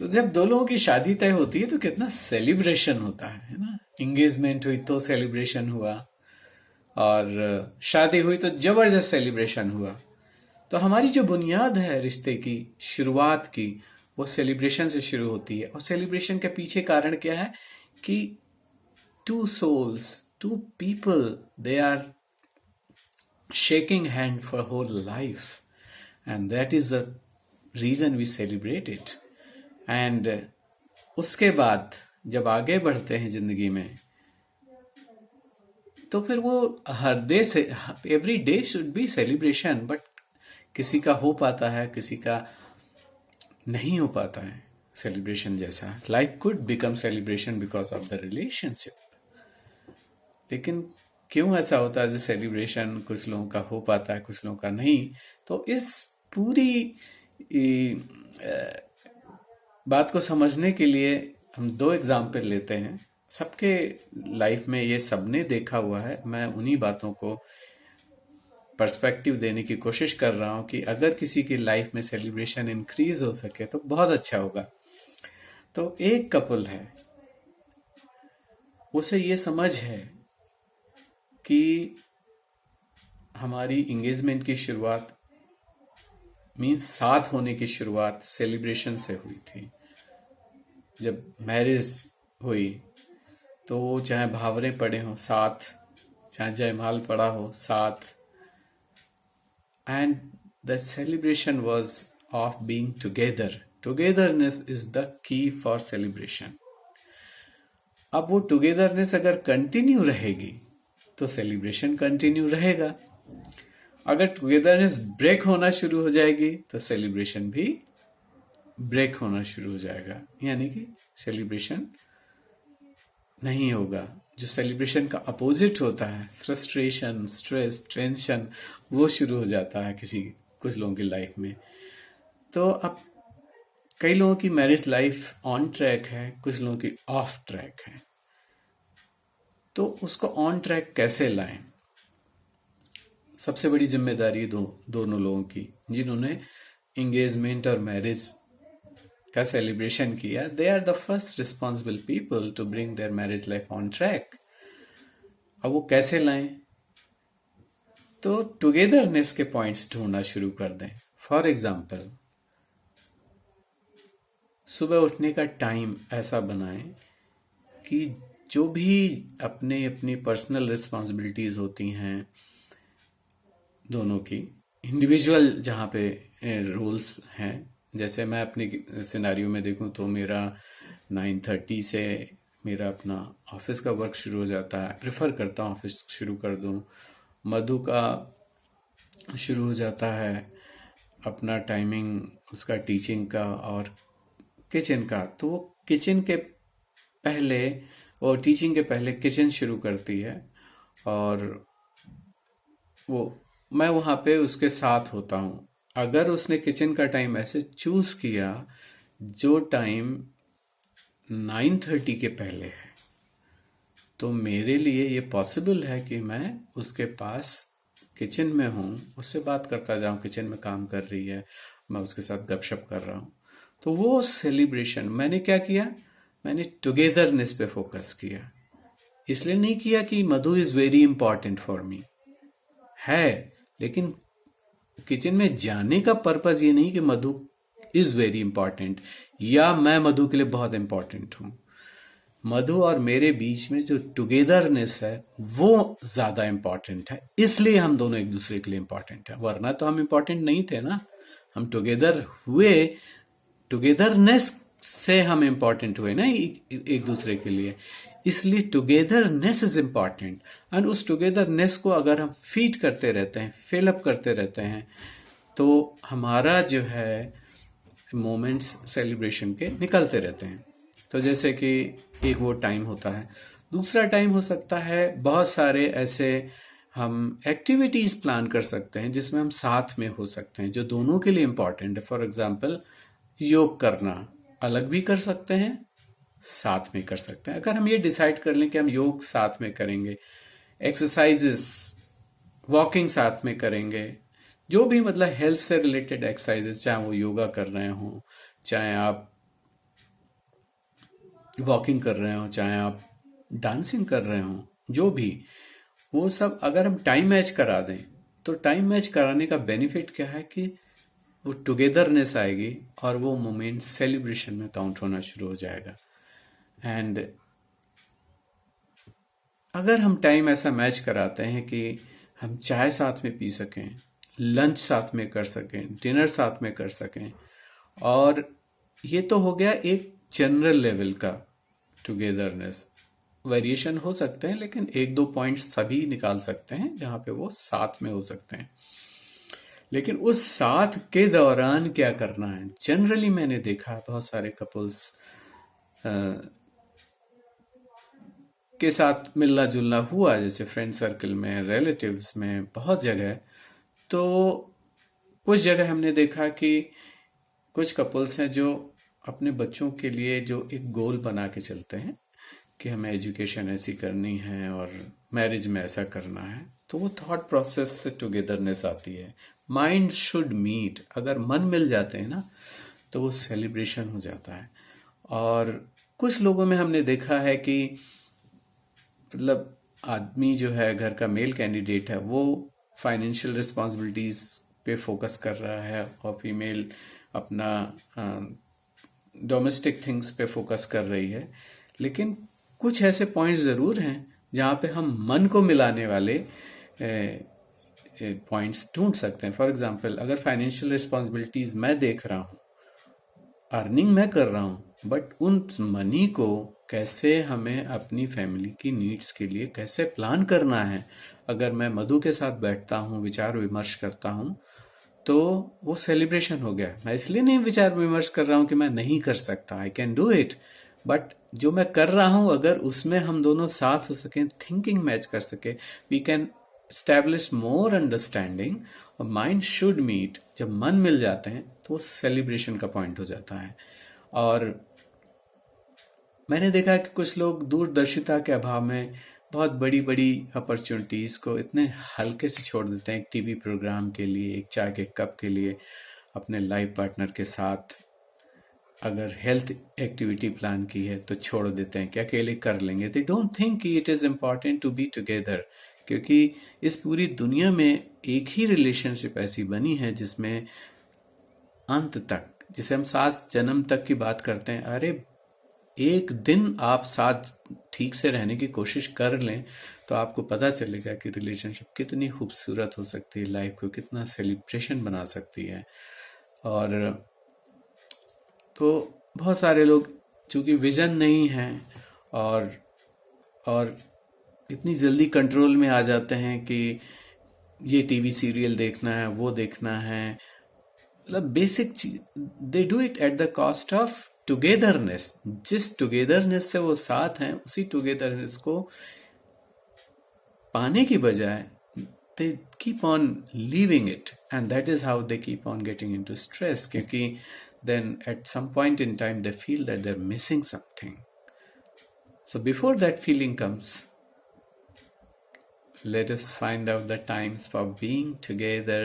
तो जब दो लोगों की शादी तय होती है तो कितना सेलिब्रेशन होता है ना। एंगेजमेंट हुई तो सेलिब्रेशन हुआ, और शादी हुई तो जबरदस्त सेलिब्रेशन हुआ। तो हमारी जो बुनियाद है रिश्ते की, शुरुआत की, वो सेलिब्रेशन से शुरू होती है। और सेलिब्रेशन के पीछे कारण क्या है कि two souls, two people, they are shaking hand for whole life, and that is the reason we celebrate it. And उसके बाद जब आगे बढ़ते हैं जिंदगी में, तो फिर वो हर डे से, every day should be celebration. But किसी का हो पाता है, किसी का नहीं हो पाता है सेलिब्रेशन जैसा। Life could become celebration because of the relationship. लेकिन क्यों ऐसा होता है जो सेलिब्रेशन कुछ लोगों का हो पाता है, कुछ लोगों का नहीं? तो इस पूरी बात को समझने के लिए हम दो एग्जाम्पल लेते हैं। सबके लाइफ में ये सबने देखा हुआ है। मैं उन्हीं बातों को पर्सपेक्टिव देने की कोशिश कर रहा हूं कि अगर किसी की लाइफ में सेलिब्रेशन इंक्रीज हो सके तो बहुत अच्छा होगा। तो एक कपल है, उसे ये समझ है कि हमारी एंगेजमेंट की शुरुआत मीन्स साथ होने की शुरुआत सेलिब्रेशन से हुई थी। जब मैरिज हुई तो चाहे भावरे पड़े हों साथ, चाहे जयमाल पड़ा हो साथ, and the celebration was of being together. Togetherness is the key for celebration. अब वो टुगेदरनेस अगर कंटिन्यू रहेगी तो सेलिब्रेशन कंटिन्यू रहेगा। अगर टुगेदरनेस ब्रेक होना शुरू हो जाएगी तो सेलिब्रेशन भी ब्रेक होना शुरू हो जाएगा, यानी कि सेलिब्रेशन नहीं होगा। जो सेलिब्रेशन का अपोजिट होता है, फ्रस्ट्रेशन, स्ट्रेस, टेंशन, वो शुरू हो जाता है कुछ लोगों की लाइफ में। तो अब कई लोगों की मैरिज लाइफ ऑन ट्रैक है, कुछ लोगों की ऑफ ट्रैक है। तो उसको ऑन ट्रैक कैसे लाएं? सबसे बड़ी जिम्मेदारी दोनों लोगों की, जिन्होंने एंगेजमेंट और मैरिज का सेलिब्रेशन किया। They are the first responsible people to bring their marriage life on track. अब वो कैसे लाएं? तो टुगेदरनेस के पॉइंट्स ढूंढना शुरू कर दें। फॉर एग्जाम्पल, सुबह उठने का टाइम ऐसा बनाएं कि जो भी अपनी पर्सनल रिस्पॉन्सिबिलिटीज होती हैं दोनों की, इंडिविजुअल जहाँ पे रोल्स हैं, जैसे मैं अपनी सिनेरियो में देखूं तो मेरा 9:30 से मेरा अपना ऑफिस का वर्क शुरू हो जाता है। प्रेफर करता हूँ ऑफिस शुरू कर दूं। मधु का शुरू हो जाता है अपना टाइमिंग, उसका टीचिंग का और किचन का। तो वो किचन के पहले और टीचिंग के पहले किचन शुरू करती है, और वो मैं वहाँ पे उसके साथ होता हूँ। अगर उसने किचन का टाइम ऐसे चूज किया जो टाइम 9:30 के पहले है, तो मेरे लिए ये पॉसिबल है कि मैं उसके पास किचन में हूँ, उससे बात करता जाऊँ। किचन में काम कर रही है, मैं उसके साथ गपशप कर रहा हूँ। तो वो सेलिब्रेशन मैंने क्या किया, मैंने टुगेदरनेस पे फोकस किया। इसलिए नहीं किया कि Madhu is very important for me है, लेकिन किचन में जाने का पर्पज ये नहीं कि मधु इज वेरी इंपॉर्टेंट या मैं मधु के लिए बहुत इंपॉर्टेंट हूं। मधु और मेरे बीच में जो टुगेदरनेस है वो ज्यादा इंपॉर्टेंट है, इसलिए हम दोनों एक दूसरे के लिए इंपॉर्टेंट है। वरना तो हम इंपॉर्टेंट नहीं थे ना, हम टुगेदर हुए, टुगेदरनेस से हम इंपॉर्टेंट हुए ना एक दूसरे के लिए। इसलिए टुगेदरनेस इज इंपॉर्टेंट। एंड उस टुगेदरनेस को अगर हम फीड करते रहते हैं, फिलअप करते रहते हैं, तो हमारा जो है मोमेंट्स सेलिब्रेशन के निकलते रहते हैं। तो जैसे कि एक वो टाइम होता है। दूसरा टाइम हो सकता है, बहुत सारे ऐसे हम एक्टिविटीज प्लान कर सकते हैं जिसमें हम साथ में हो सकते हैं, जो दोनों के लिए इंपॉर्टेंट है। फॉर एग्जाम्पल, योग करना अलग भी कर सकते हैं, साथ में कर सकते हैं। अगर हम ये डिसाइड कर लें कि हम योग साथ में करेंगे, एक्सरसाइजेस, वॉकिंग साथ में करेंगे, जो भी मतलब हेल्थ से रिलेटेड एक्सरसाइजेस, चाहे वो योगा कर रहे हो, चाहे आप वॉकिंग कर रहे हो, चाहे आप डांसिंग कर रहे हो, जो भी, वो सब अगर हम टाइम मैच करा दें, तो टाइम मैच कराने का बेनिफिट क्या है कि वो टुगेदरनेस आएगी और वो मोमेंट सेलिब्रेशन में काउंट होना शुरू हो जाएगा। एंड अगर हम टाइम ऐसा मैच कराते हैं कि हम चाय साथ में पी सकें, लंच साथ में कर सकें, डिनर साथ में कर सकें, और ये तो हो गया एक जनरल लेवल का टुगेदरनेस। वेरिएशन हो सकते हैं, लेकिन एक दो पॉइंट्स सभी निकाल सकते हैं जहां पे वो साथ में हो सकते हैं। लेकिन उस साथ के दौरान क्या करना है, जनरली मैंने देखा है बहुत सारे कपल्स के साथ मिलना जुलना हुआ, जैसे फ्रेंड सर्कल में, रिलेटिव्स में, बहुत जगह। तो कुछ जगह हमने देखा कि कुछ कपल्स हैं जो अपने बच्चों के लिए जो एक गोल बना के चलते हैं कि हमें एजुकेशन ऐसी करनी है और मैरिज में ऐसा करना है, तो वो थॉट प्रोसेस से टुगेदरनेस आती है। माइंड शुड मीट, अगर मन मिल जाते हैं ना, तो वो सेलिब्रेशन हो जाता है। और कुछ लोगों में हमने देखा है कि मतलब आदमी जो है, घर का मेल कैंडिडेट है, वो फाइनेंशियल रिस्पॉन्सिबिलिटीज पे फोकस कर रहा है और फीमेल अपना डोमेस्टिक थिंग्स पे फोकस कर रही है। लेकिन कुछ ऐसे पॉइंट्स ज़रूर हैं जहाँ पे हम मन को मिलाने वाले पॉइंट्स ढूंढ सकते हैं। फॉर एग्जांपल, अगर फाइनेंशियल रिस्पॉन्सिबिलिटीज मैं देख रहा हूँ, अर्निंग मैं कर रहा हूँ, बट उन मनी को कैसे हमें अपनी फैमिली की नीड्स के लिए कैसे प्लान करना है, अगर मैं मधु के साथ बैठता हूँ, विचार विमर्श करता हूँ, तो वो सेलिब्रेशन हो गया। मैं इसलिए नहीं विचार विमर्श कर रहा हूँ कि मैं नहीं कर सकता, I can do it, but जो मैं कर रहा हूँ अगर उसमें हम दोनों साथ हो सकें, थिंकिंग मैच कर सके, we can establish more understanding. और माइंड शुड मीट, जब मन मिल जाते हैं तो वो सेलिब्रेशन का पॉइंट हो जाता है। और मैंने देखा कि कुछ लोग दूरदर्शिता के अभाव में बहुत बड़ी बड़ी अपॉर्चुनिटीज़ को इतने हल्के से छोड़ देते हैं, एक टीवी प्रोग्राम के लिए, एक चाय के कप के लिए, अपने लाइफ पार्टनर के साथ अगर हेल्थ एक्टिविटी प्लान की है तो छोड़ देते हैं कि अकेले कर लेंगे। दे डोंट थिंक कि it is important to be together, क्योंकि इस पूरी दुनिया में एक ही रिलेशनशिप ऐसी बनी है जिसमें अंत तक, जिसे हम 7 जन्म तक की बात करते हैं, अरे एक दिन आप साथ ठीक से रहने की कोशिश कर लें तो आपको पता चलेगा कि रिलेशनशिप कितनी खूबसूरत हो सकती है, लाइफ को कितना सेलिब्रेशन बना सकती है। और तो बहुत सारे लोग चूंकि विजन नहीं है और और इतनी जल्दी कंट्रोल में आ जाते हैं कि ये टीवी सीरियल देखना है, वो देखना है, मतलब बेसिक चीज, they do it at the cost of togetherness. जिस टुगेदरनेस से वो साथ हैं, उसी टुगेदरनेस को पाने की बजाय they keep on leaving it, and that is how they keep on getting into stress, क्योंकि then at some point in time they feel that they're missing something. So before that feeling comes, let us find out the times for being together